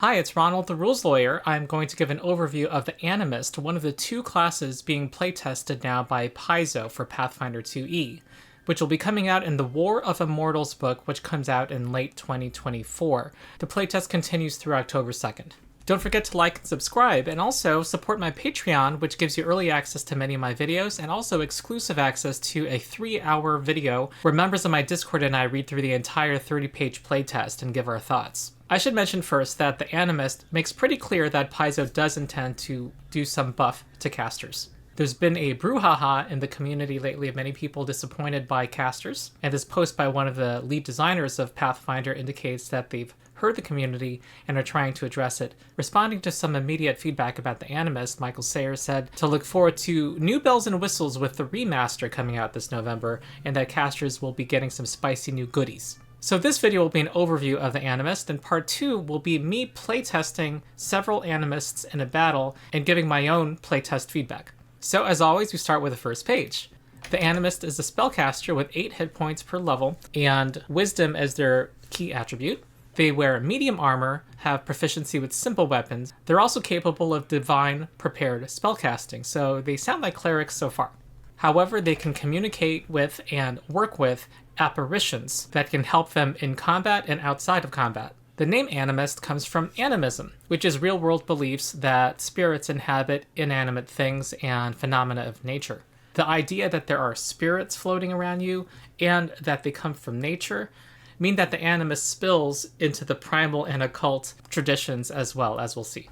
Hi, it's Ronald, the Rules Lawyer. I'm going to give an overview of the Animist, one of the two classes being playtested now by Paizo for Pathfinder 2e, which will be coming out in the War of Immortals book, which comes out in late 2024. The playtest continues through October 2nd. Don't forget to like and subscribe, and also support my Patreon, which gives you early access to many of my videos, and also exclusive access to a 3-hour video where members of my Discord and I read through the entire 30-page playtest and give our thoughts. I should mention first that the Animist makes pretty clear that Paizo does intend to do some buff to casters. There's been a brouhaha in the community lately of many people disappointed by casters, and this post by one of the lead designers of Pathfinder indicates that they've heard the community and are trying to address it. Responding to some immediate feedback about the Animist, Michael Sayer said to look forward to new bells and whistles with the remaster coming out this November, and that casters will be getting some spicy new goodies. So this video will be an overview of the Animist, and part 2 will be me playtesting several Animists in a battle and giving my own playtest feedback. So as always, we start with the first page. The Animist is a spellcaster with 8 hit points per level and Wisdom as their key attribute. They wear medium armor, have proficiency with simple weapons. They're also capable of divine prepared spellcasting, so they sound like clerics so far. However, they can communicate with and work with apparitions that can help them in combat and outside of combat. The name Animist comes from animism, which is real-world beliefs that spirits inhabit inanimate things and phenomena of nature. The idea that there are spirits floating around you and that they come from nature mean that the Animist spills into the primal and occult traditions as well, as we'll see.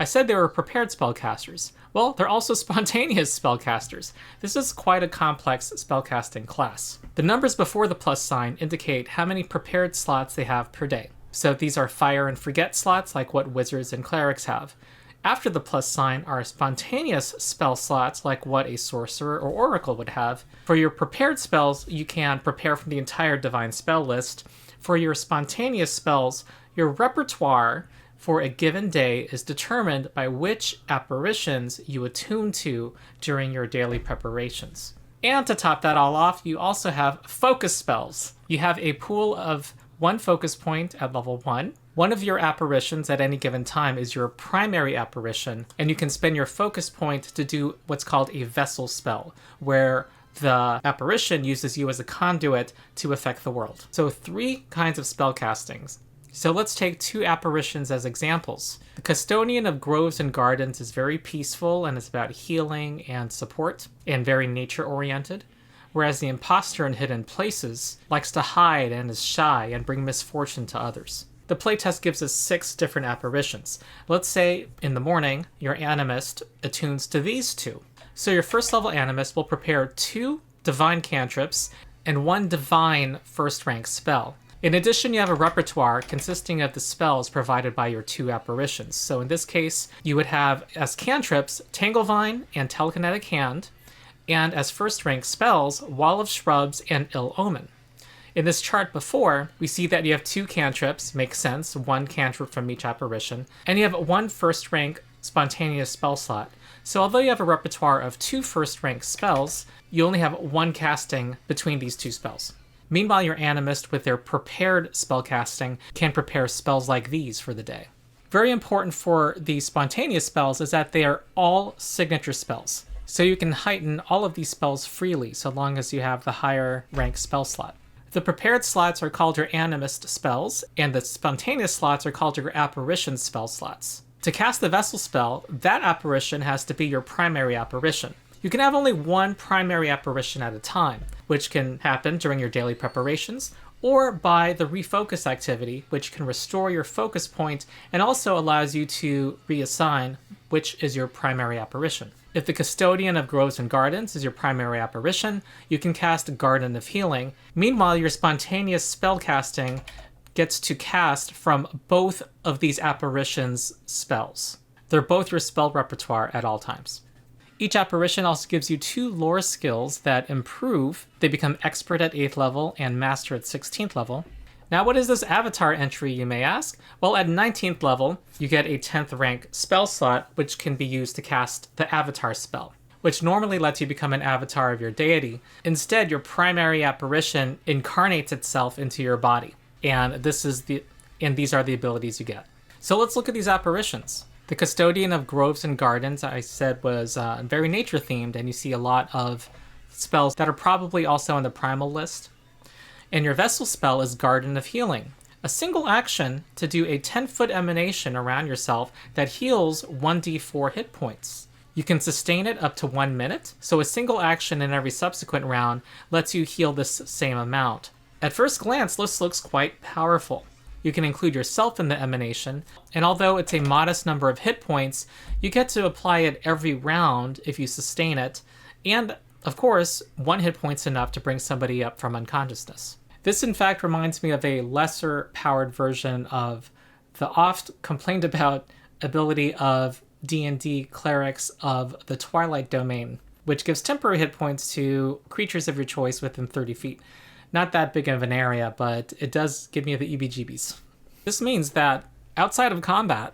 I said they were prepared spellcasters. Well, they're also spontaneous spellcasters. This is quite a complex spellcasting class. The numbers before the plus sign indicate how many prepared slots they have per day. So these are fire and forget slots like what wizards and clerics have. After the plus sign are spontaneous spell slots like what a sorcerer or oracle would have. For your prepared spells, you can prepare from the entire divine spell list. For your spontaneous spells, your repertoire for a given day is determined by which apparitions you attune to during your daily preparations. And to top that all off, you also have focus spells. You have a pool of 1 focus point at level 1. One of your apparitions at any given time is your primary apparition, and you can spend your focus point to do what's called a vessel spell, where the apparition uses you as a conduit to affect the world. So 3 kinds of spellcastings. So let's take 2 apparitions as examples. The Custodian of Groves and Gardens is very peaceful and is about healing and support and very nature-oriented, whereas the Imposter in Hidden Places likes to hide and is shy and bring misfortune to others. The playtest gives us 6 different apparitions. Let's say in the morning, your Animist attunes to these 2. So your first level Animist will prepare 2 divine cantrips and 1 divine first rank spell. In addition, you have a repertoire consisting of the spells provided by your 2 apparitions. So in this case, you would have as cantrips, Tanglevine and Telekinetic Hand, and as first rank spells, Wall of Shrubs and Ill Omen. In this chart before, we see that you have 2 cantrips, makes sense, 1 cantrip from each apparition, and you have 1 first rank spontaneous spell slot. So although you have a repertoire of 2 first rank spells, you only have 1 casting between these 2 spells. Meanwhile, your Animist, with their prepared spellcasting, can prepare spells like these for the day. Very important for the spontaneous spells is that they are all signature spells. So you can heighten all of these spells freely, so long as you have the higher rank spell slot. The prepared slots are called your Animist spells, and the spontaneous slots are called your apparition spell slots. To cast the vessel spell, that apparition has to be your primary apparition. You can have only 1 primary apparition at a time, which can happen during your daily preparations, or by the refocus activity, which can restore your focus point and also allows you to reassign which is your primary apparition. If the Custodian of Groves and Gardens is your primary apparition, you can cast Garden of Healing. Meanwhile, your spontaneous spellcasting gets to cast from both of these apparitions' spells. They're both your spell repertoire at all times. Each apparition also gives you 2 lore skills that improve. They become Expert at 8th level and Master at 16th level. Now, what is this avatar entry, you may ask? Well, at 19th level, you get a 10th rank spell slot, which can be used to cast the avatar spell, which normally lets you become an avatar of your deity. Instead, your primary apparition incarnates itself into your body, and these are the abilities you get. So let's look at these apparitions. The Custodian of Groves and Gardens, I said, was very nature-themed, and you see a lot of spells that are probably also on the primal list. And your Vessel spell is Garden of Healing, a single action to do a 10-foot emanation around yourself that heals 1d4 hit points. You can sustain it up to 1 minute, so a single action in every subsequent round lets you heal this same amount. At first glance, this looks quite powerful. You can include yourself in the emanation, and although it's a modest number of hit points, you get to apply it every round if you sustain it, and of course, 1 hit point's enough to bring somebody up from unconsciousness. This in fact reminds me of a lesser powered version of the oft complained about ability of D&D clerics of the Twilight Domain, which gives temporary hit points to creatures of your choice within 30 feet. Not that big of an area, but it does give me the EBGBs. This means that outside of combat,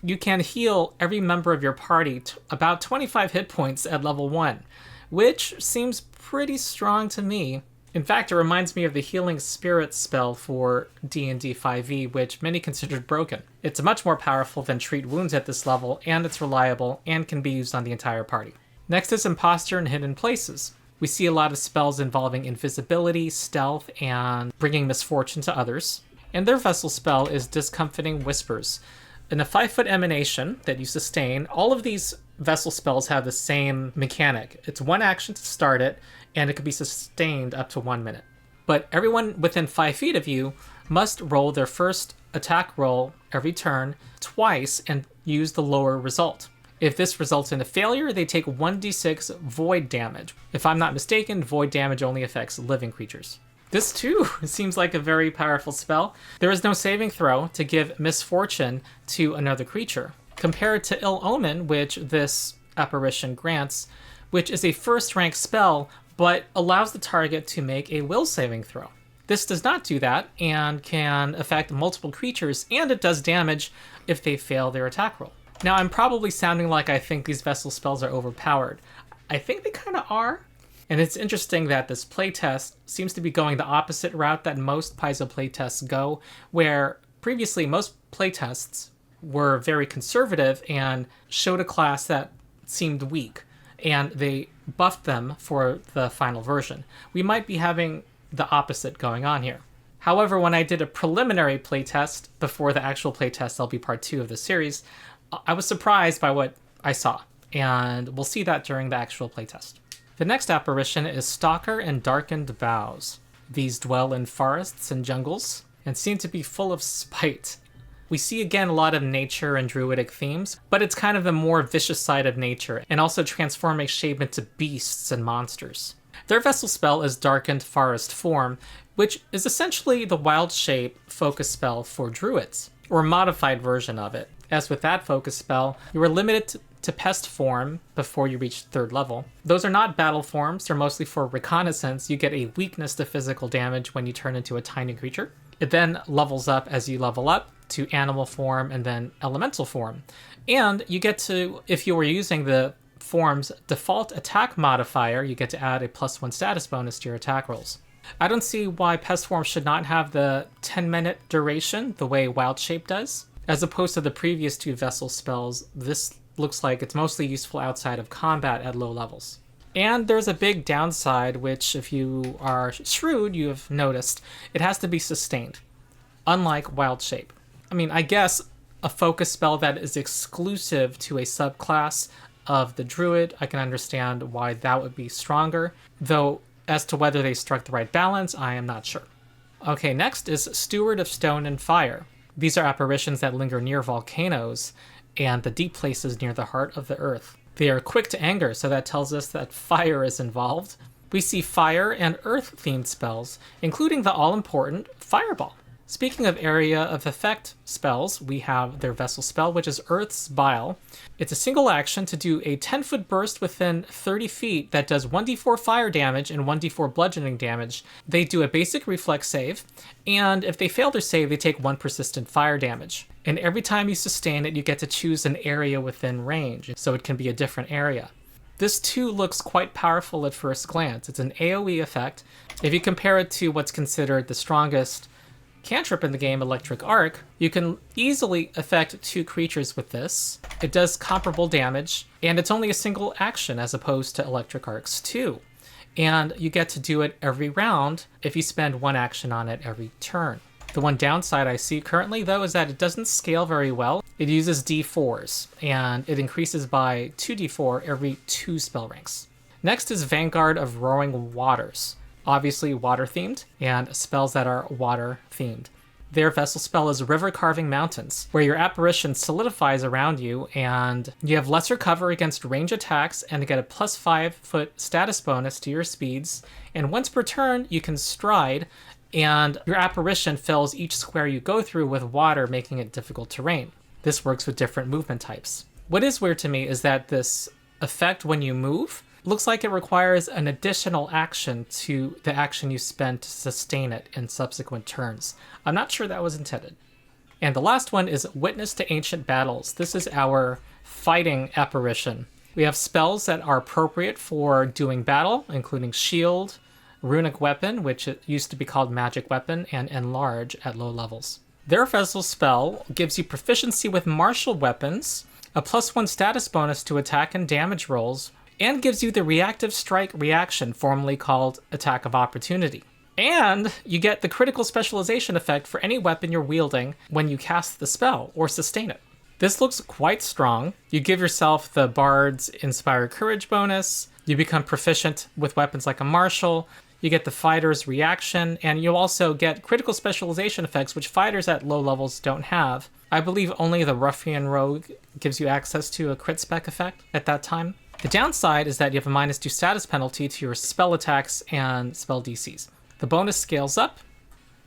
you can heal every member of your party about 25 hit points at level 1, which seems pretty strong to me. In fact, it reminds me of the Healing Spirit spell for D&D 5e, which many considered broken. It's much more powerful than Treat Wounds at this level, and it's reliable, and can be used on the entire party. Next is Imposter and Hidden Places. We see a lot of spells involving invisibility, stealth, and bringing misfortune to others. And their Vessel spell is Discomfiting Whispers. In a 5-foot emanation that you sustain, all of these Vessel spells have the same mechanic. It's 1 action to start it, and it can be sustained up to 1 minute. But everyone within 5 feet of you must roll their first attack roll every turn twice and use the lower result. If this results in a failure, they take 1d6 void damage. If I'm not mistaken, void damage only affects living creatures. This too seems like a very powerful spell. There is no saving throw to give misfortune to another creature, compared to Ill Omen, which this apparition grants, which is a first-rank spell, but allows the target to make a will saving throw. This does not do that, and can affect multiple creatures, and it does damage if they fail their attack roll. Now, I'm probably sounding like I think these Vessel spells are overpowered. I think they kind of are. And it's interesting that this playtest seems to be going the opposite route that most Paizo playtests go, where previously most playtests were very conservative and showed a class that seemed weak, and they buffed them for the final version. We might be having the opposite going on here. However, when I did a preliminary playtest before the actual playtest, that'll be part 2 of the series, I was surprised by what I saw, and we'll see that during the actual playtest. The next apparition is Stalker and Darkened Boughs. These dwell in forests and jungles, and seem to be full of spite. We see again a lot of nature and druidic themes, but it's kind of the more vicious side of nature, and also transforming shape into beasts and monsters. Their Vessel spell is Darkened Forest Form, which is essentially the wild shape focus spell for druids, or a modified version of it. As with that focus spell, you are limited to pest form before you reach 3rd level. Those are not battle forms, they're mostly for reconnaissance. You get a weakness to physical damage when you turn into a tiny creature. It then levels up as you level up to animal form and then elemental form. And you get to, if you were using the form's default attack modifier, you get to add a +1 status bonus to your attack rolls. I don't see why pest form should not have the 10-minute duration the way wild shape does. As opposed to the previous 2 Vessel spells, this looks like it's mostly useful outside of combat at low levels. And there's a big downside, which if you are shrewd, you have noticed, it has to be sustained, unlike wild shape. I mean, I guess a focus spell that is exclusive to a subclass of the druid, I can understand why that would be stronger, though as to whether they struck the right balance, I am not sure. Okay, next is Steward of Stone and Fire. These are apparitions that linger near volcanoes and the deep places near the heart of the earth. They are quick to anger, so that tells us that fire is involved. We see fire and earth-themed spells, including the all-important Fireball. Speaking of area of effect spells, we have their Vessel spell, which is Earth's Bile. It's a single action to do a 10-foot burst within 30 feet that does 1d4 fire damage and 1d4 bludgeoning damage. They do a basic reflex save, and if they fail their save, they take 1 persistent fire damage. And every time you sustain it, you get to choose an area within range, so it can be a different area. This too looks quite powerful at first glance. It's an AoE effect. If you compare it to what's considered the strongest cantrip in the game, Electric Arc, you can easily affect 2 creatures with this. It does comparable damage, and it's only a single action as opposed to Electric Arc's 2. And you get to do it every round if you spend 1 action on it every turn. The one downside I see currently, though, is that it doesn't scale very well. It uses D4s, and it increases by 2d4 every 2 spell ranks. Next is Vanguard of Roaring Waters. Obviously water-themed, and spells that are water-themed. Their vessel spell is River Carving Mountains, where your apparition solidifies around you, and you have lesser cover against range attacks, and to get a plus 5-foot status bonus to your speeds. And once per turn, you can stride, and your apparition fills each square you go through with water, making it difficult terrain. This works with different movement types. What is weird to me is that this effect when you move looks like it requires an additional action to the action you spend to sustain it in subsequent turns. I'm not sure that was intended. And the last one is Witness to Ancient Battles. This is our fighting apparition. We have spells that are appropriate for doing battle, including Shield, Runic Weapon, which it used to be called Magic Weapon, and Enlarge at low levels. Their vessel spell gives you proficiency with martial weapons, a +1 status bonus to attack and damage rolls, and gives you the reactive strike reaction, formerly called Attack of Opportunity. And you get the critical specialization effect for any weapon you're wielding when you cast the spell or sustain it. This looks quite strong. You give yourself the Bard's Inspire Courage bonus, you become proficient with weapons like a martial, you get the fighter's reaction, and you also get critical specialization effects which fighters at low levels don't have. I believe only the Ruffian Rogue gives you access to a crit spec effect at that time. The downside is that you have a -2 status penalty to your spell attacks and spell DCs. The bonus scales up.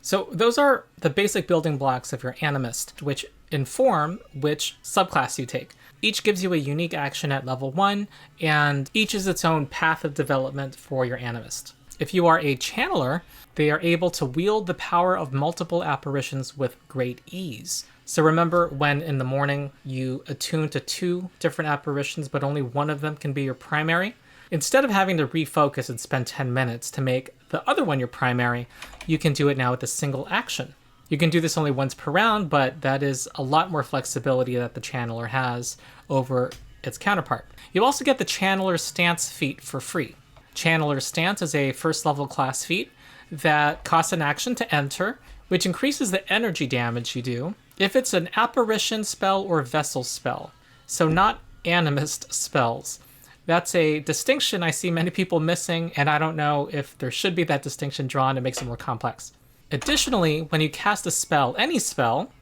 So those are the basic building blocks of your Animist, which inform which subclass you take. Each gives you a unique action at level 1, and each is its own path of development for your Animist. If you are a channeler, they are able to wield the power of multiple apparitions with great ease. So remember when in the morning you attune to 2 different apparitions, but only one of them can be your primary? Instead of having to refocus and spend 10 minutes to make the other one your primary, you can do it now with a single action. You can do this only once per round, but that is a lot more flexibility that the channeler has over its counterpart. You also get the Channeler's Stance feat for free. Channeler's Stance is a first level class feat that costs an action to enter, which increases the energy damage you do if it's an apparition spell or vessel spell. So not animist spells. That's a distinction I see many people missing, and I don't know if there should be that distinction drawn. It makes it more complex. Additionally, when you cast a spell, any spell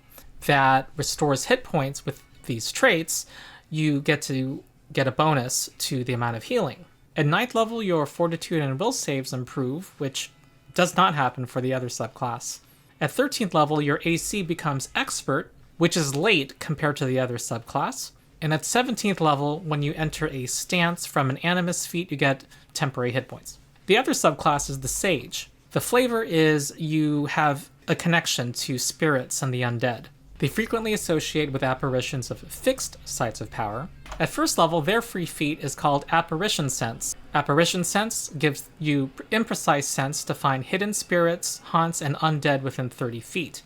that restores hit points with these traits, you get to get a bonus to the amount of healing. At 9th level, your Fortitude and Will saves improve, which does not happen for the other subclass. At 13th level, your AC becomes Expert, which is late compared to the other subclass. And at 17th level, when you enter a stance from an Animist feat, you get temporary hit points. The other subclass is the Sage. The flavor is you have a connection to spirits and the undead. They frequently associate with apparitions of fixed sites of power. At first level, their free feat is called Apparition Sense. Apparition Sense gives you imprecise sense to find hidden spirits, haunts, and undead within 30 feet.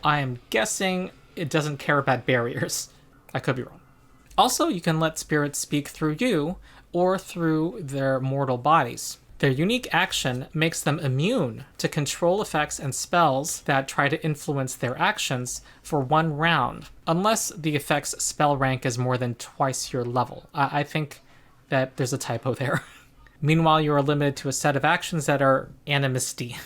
I am guessing it doesn't care about barriers. I could be wrong. Also, you can let spirits speak through you or through their mortal bodies. Their unique action makes them immune to control effects and spells that try to influence their actions for 1 round, unless the effect's spell rank is more than twice your level. I think that there's a typo there. Meanwhile, you are limited to a set of actions that are animisty.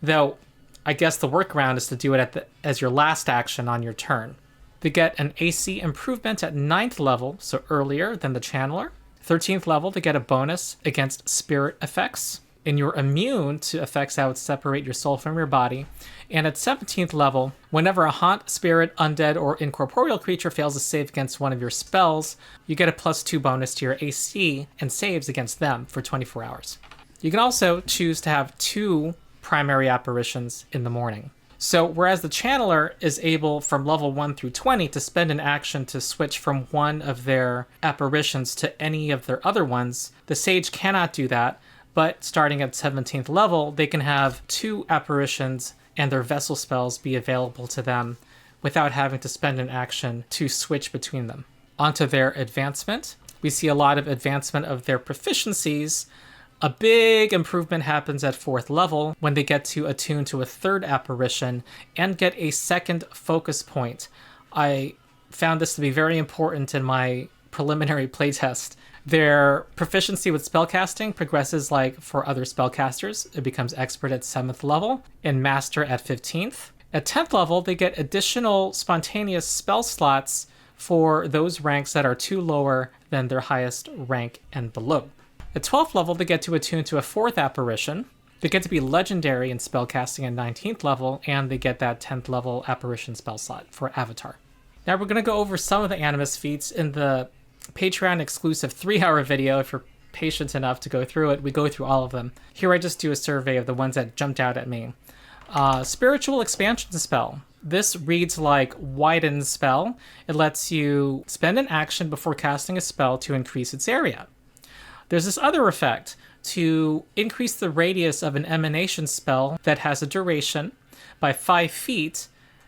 Though, I guess the workaround is to do it as your last action on your turn. They get an AC improvement at 9th level, so earlier than the Channeler. 13th level, they get a bonus against spirit effects, and you're immune to effects that would separate your soul from your body. And at 17th level, whenever a haunt, spirit, undead, or incorporeal creature fails to save against one of your spells, you get a +2 bonus to your AC and saves against them for 24 hours. You can also choose to have 2 primary apparitions in the morning. So whereas the Channeler is able from level 1 through 20 to spend an action to switch from one of their apparitions to any of their other ones, the Sage cannot do that, but starting at 17th level, they can have 2 apparitions and their vessel spells be available to them without having to spend an action to switch between them. Onto their advancement. We see a lot of advancement of their proficiencies. A big improvement happens at 4th level when they get to attune to a 3rd apparition and get a 2nd focus point. I found this to be very important in my preliminary playtest. Their proficiency with spellcasting progresses like for other spellcasters. It becomes expert at 7th level and master at 15th. At 10th level, they get additional spontaneous spell slots for those ranks that are 2 lower than their highest rank and below. At 12th level, they get to attune to a 4th apparition. They get to be legendary in spellcasting at 19th level, and they get that 10th level apparition spell slot for Avatar. Now we're going to go over some of the Animist feats in the Patreon exclusive 3-hour video. If you're patient enough to go through it, we go through all of them. Here I just do a survey of the ones that jumped out at me. Spiritual expansion spell. This reads like Widen spell. It lets you spend an action before casting a spell to increase its area. There's this other effect to increase the radius of an emanation spell that has a duration by 5 feet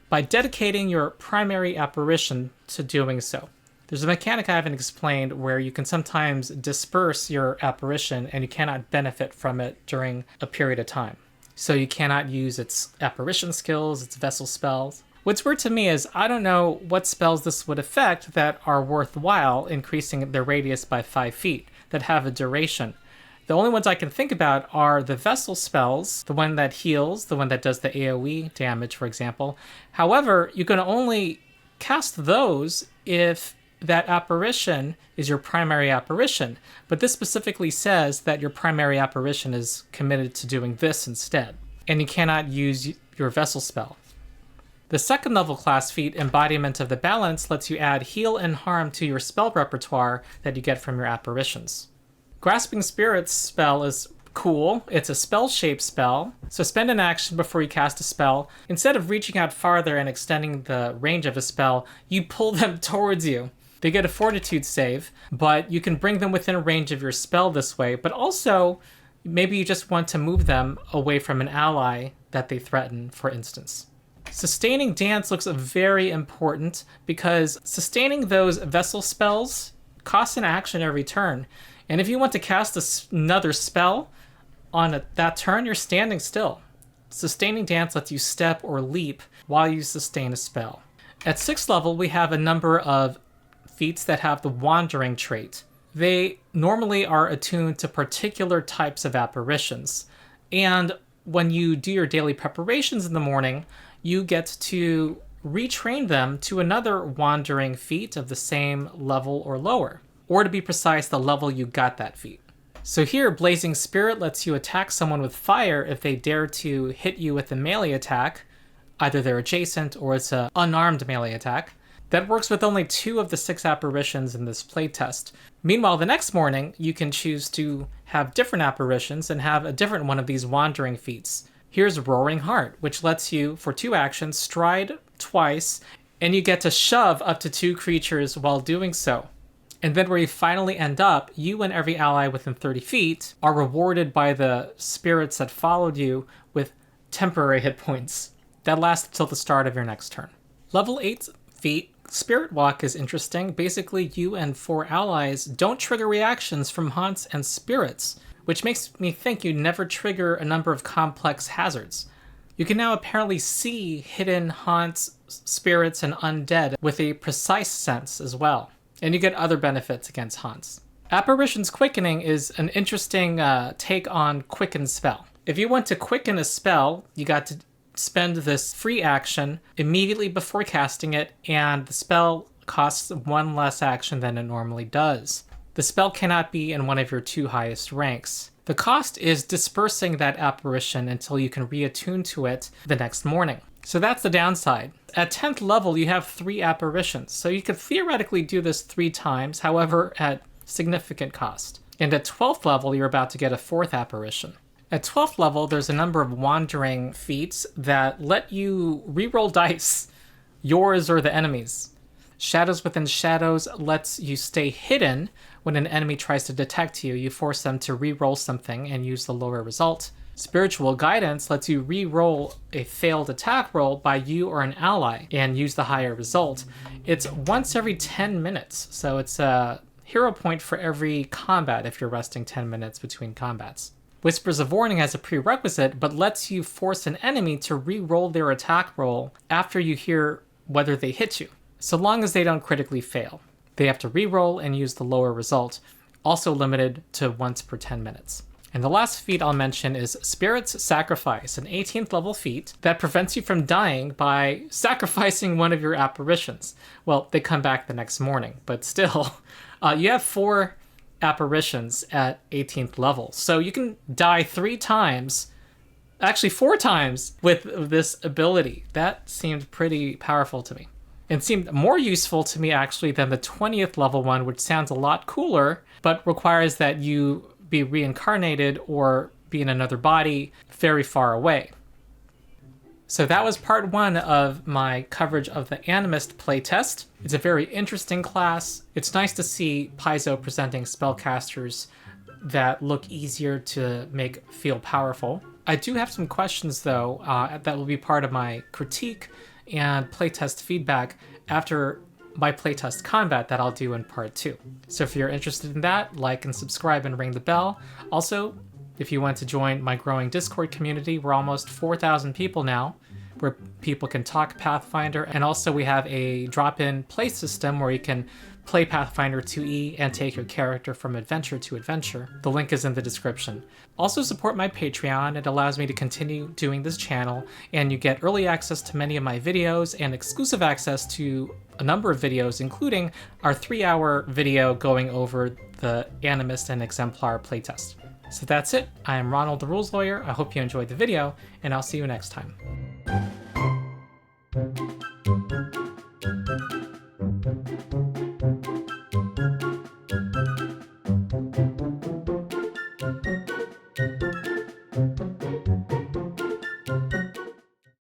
by dedicating your primary apparition to doing so. There's a mechanic I haven't explained where you can sometimes disperse your apparition and you cannot benefit from it during a period of time. So you cannot use its apparition skills, its vessel spells. What's weird to me is I don't know what spells this would affect that are worthwhile increasing their radius by 5 feet, that have a duration. The only ones I can think about are the vessel spells, the one that heals, the one that does the AoE damage, for example. However, you can only cast those if that apparition is your primary apparition, but this specifically says that your primary apparition is committed to doing this instead, and you cannot use your vessel spell. The 2nd level class feat, Embodiment of the Balance, lets you add heal and harm to your spell repertoire that you get from your apparitions. Grasping Spirits spell is cool. It's a spell-shaped spell, so spend an action before you cast a spell. Instead of reaching out farther and extending the range of a spell, you pull them towards you. They get a fortitude save, but you can bring them within range of your spell this way, but also maybe you just want to move them away from an ally that they threaten, for instance. Sustaining Dance looks very important because sustaining those vessel spells costs an action every turn. And if you want to cast another spell on that turn, you're standing still. Sustaining Dance lets you step or leap while you sustain a spell. At 6th level, we have a number of feats that have the Wandering trait. They normally are attuned to particular types of apparitions. And when you do your daily preparations in the morning, you get to retrain them to another Wandering feat of the same level or lower. Or to be precise, the level you got that feat. So here, Blazing Spirit lets you attack someone with fire if they dare to hit you with a melee attack. Either they're adjacent or it's an unarmed melee attack. That works with only 2 of the 6 apparitions in this playtest. Meanwhile, the next morning, you can choose to have different apparitions and have a different one of these Wandering feats. Here's Roaring Heart, which lets you, for 2 actions, stride twice, and you get to shove up to 2 creatures while doing so. And then where you finally end up, you and every ally within 30 feet are rewarded by the spirits that followed you with temporary hit points. That lasts until the start of your next turn. Level 8 feat, Spirit Walk, is interesting. Basically, you and 4 allies don't trigger reactions from haunts and spirits, which makes me think you never trigger a number of complex hazards. You can now apparently see hidden haunts, spirits, and undead with a precise sense as well. And you get other benefits against haunts. Apparitions Quickening is an interesting take on Quicken spell. If you want to quicken a spell, you got to spend this free action immediately before casting it, and the spell costs 1 less action than it normally does. The spell cannot be in one of your 2 highest ranks. The cost is dispersing that apparition until you can reattune to it the next morning. So that's the downside. At 10th level, you have 3 apparitions, so you could theoretically do this 3 times, however, at significant cost. And at 12th level, you're about to get a 4th apparition. At 12th level, there's a number of Wandering feats that let you reroll dice, yours or the enemy's. Shadows Within Shadows lets you stay hidden when an enemy tries to detect you. You force them to reroll something and use the lower result. Spiritual Guidance lets you re-roll a failed attack roll by you or an ally and use the higher result. It's once every 10 minutes, so it's a hero point for every combat if you're resting 10 minutes between combats. Whispers of Warning has a prerequisite, but lets you force an enemy to re-roll their attack roll after you hear whether they hit you, so long as they don't critically fail. They have to re-roll and use the lower result, also limited to once per 10 minutes. And the last feat I'll mention is Spirit's Sacrifice, an 18th level feat that prevents you from dying by sacrificing one of your apparitions. Well, they come back the next morning, but still, you have 4 apparitions at 18th level, so you can die 3 times, actually 4 times, with this ability. That seemed pretty powerful to me. It seemed more useful to me actually than the 20th level one, which sounds a lot cooler, but requires that you be reincarnated or be in another body very far away. So that was part 1 of my coverage of the Animist playtest. It's a very interesting class. It's nice to see Paizo presenting spellcasters that look easier to make feel powerful. I do have some questions though that will be part of my critique and playtest feedback after my playtest combat that I'll do in part 2. So if you're interested in that, like and subscribe and ring the bell. Also, if you want to join my growing Discord community, we're almost 4,000 people now, where people can talk Pathfinder, and also we have a drop-in play system where you can play Pathfinder 2e and take your character from adventure to adventure. The link is in the description. Also support my Patreon. It allows me to continue doing this channel, and you get early access to many of my videos and exclusive access to a number of videos, including our 3-hour video going over the Animist and Exemplar playtest. So that's it. I am Ronald the Rules Lawyer. I hope you enjoyed the video, and I'll see you next time.